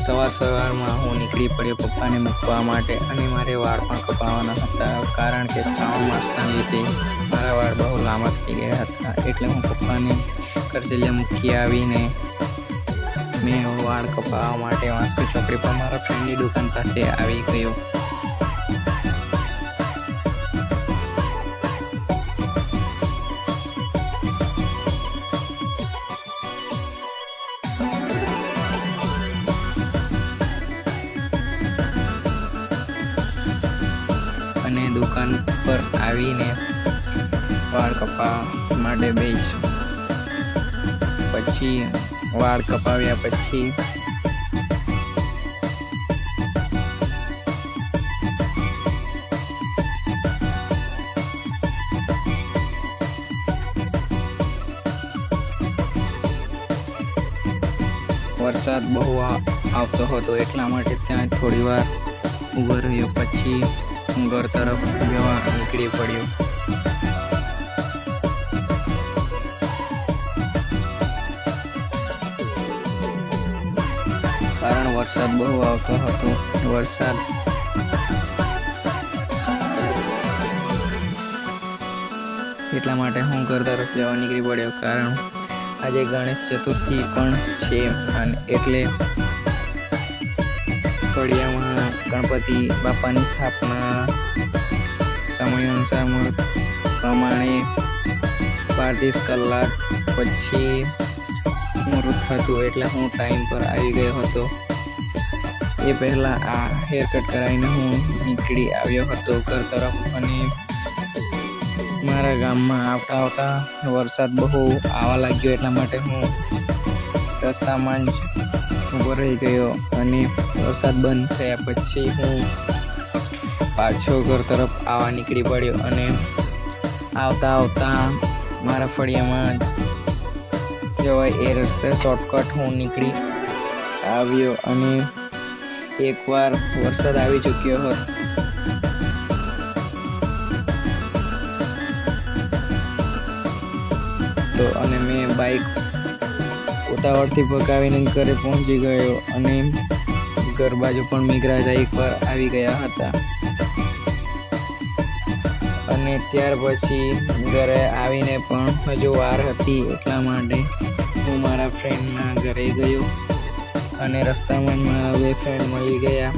સવારમાં હું નીકળી પડ્યો પપ્પાને મૂકવા માટે અને મારે વાળ પણ કપાવવાના હતા, કારણ કે શ્રાવણ માસના લીધે મારા વાળ બહુ લાંબા થઈ ગયા હતા. એટલે હું પપ્પાને કરચલિયા મૂકી આવીને મેં વાળ કપાવવા માટે વાસ્કો ચોકડી પર મારા ફ્રેન્ડની દુકાન પાસે આવી ગયો. અને દુકાન પર આવીને વાળ કપાવવા માટે બેસ્યો. પછી વાળ કપાવ્યા પછી વરસાદ બહુ આવતો હતો, એટલા માટે ત્યાં થોડી વાર ઊભો રહ્યો. પછી હું ઘર તરફ જવા નીકળી પડ્યો. કારણ વરસાદ બહુ આવતો હતો. વરસાદ એટલા માટે હું ઘર તરફ જવા નીકળી પડ્યો. કારણ આજે ગણેશ ચતુર્થી પણ છે અને એટલે ફળિયામાં ગણપતિ બાપાની સ્થાપના સમય અનુસાર પ્રમાણે 35 કલાક પછી મુહૂર્ત હતું, એટલે હું ટાઈમ પર આવી ગયો હતો. એ પહેલાં આ હેર કટ કરાવીને હું નીકળી આવ્યો હતો ઘર તરફ. અને મારા ગામમાં આવતા વરસાદ બહુ આવવા લાગ્યો, એટલા માટે હું રસ્તામાં જ ઊભો રહી ગયો. અને વરસાદ બંધ થયા પછી હું પાછો ઘર તરફ આવવા નીકળી પડ્યો. અને આવતા મારા ફળિયામાં જવાય એ રસ્તે શોર્ટકટ હું નીકળી આવ્યો. અને એકવાર વરસાદ આવી ચૂક્યો હતો. અને મેં બાઇક ઉતાવળથી ભગાવીને ઘરે પહોંચી ગયો. અને ઘર બાજુ પણ મેઘરાજા એકવાર આવી ગયા હતા. અને ત્યાર પછી ઘરે આવીને પણ હજુ વાર હતી, એટલા માટે હું મારા ફ્રેન્ડના ઘરે ગયો. અને રસ્તામાં જ મારા 2 ફ્રેન્ડ મળી ગયા.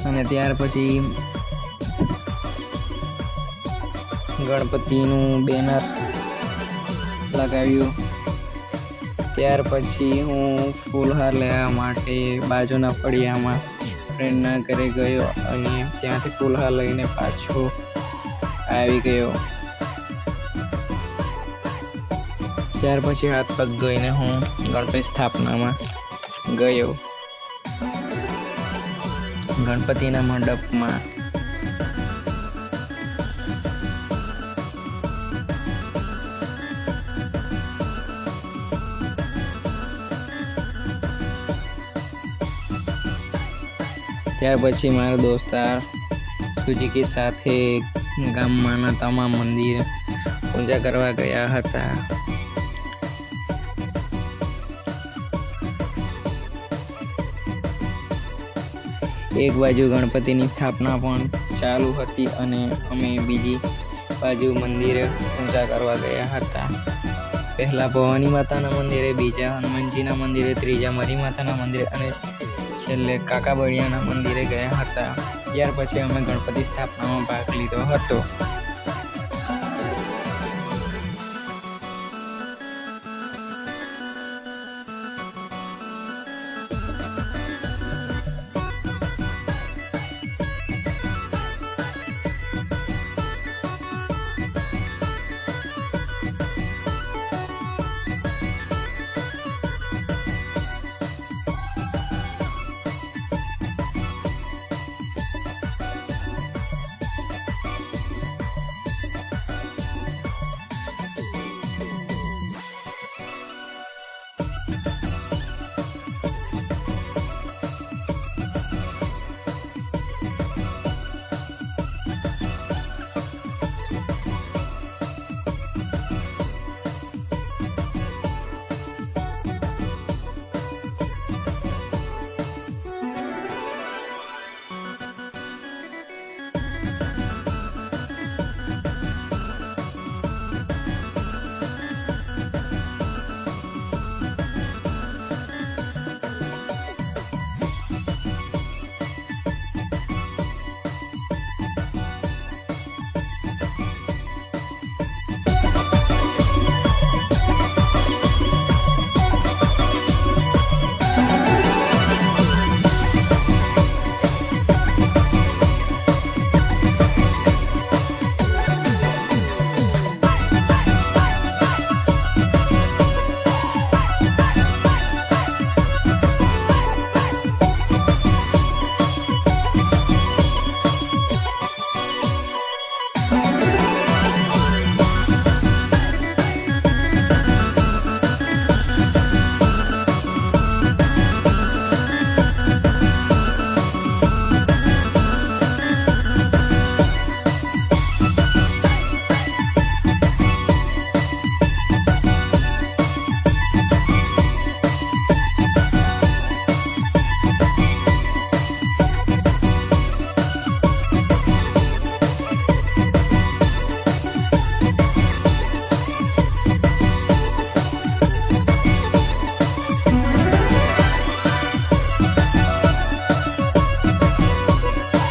અને ત્યાર પછી ગણપતિનું બેનર લગાવ્યું. ત્યાર પછી હું ફૂલહાર લેવા માટે બાજુના ફળિયામાં ફ્રેન્ડના ઘરે ગયો. અને ત્યાંથી ફૂલહાર લઈને પાછો આવી ગયો. ત્યાર પછી હાથ પગ ધોઈને હું ગણપતિ સ્થાપનામાં ગયો. ગણપતિના મંડપમાં ત્યાર પછી મારા દોસ્તાર સુજીકી સાથે ગામમાંના તમામ મંદિર પૂજા કરવા ગયા હતા. એક બાજુ ગણપતિની સ્થાપના પણ ચાલુ હતી અને અમે બીજી બાજુ મંદિરે પૂજા કરવા ગયા હતા. પહેલા ભવાની માતાના મંદિરે, બીજા હનુમાનજીના મંદિરે, ત્રીજા મરી માતાના મંદિરે અને છેલ્લે કાકાબળિયાના મંદિરે ગયા હતા. ત્યાર પછી અમે ગણપતિ સ્થાપનામાં ભાગ લીધો હતો.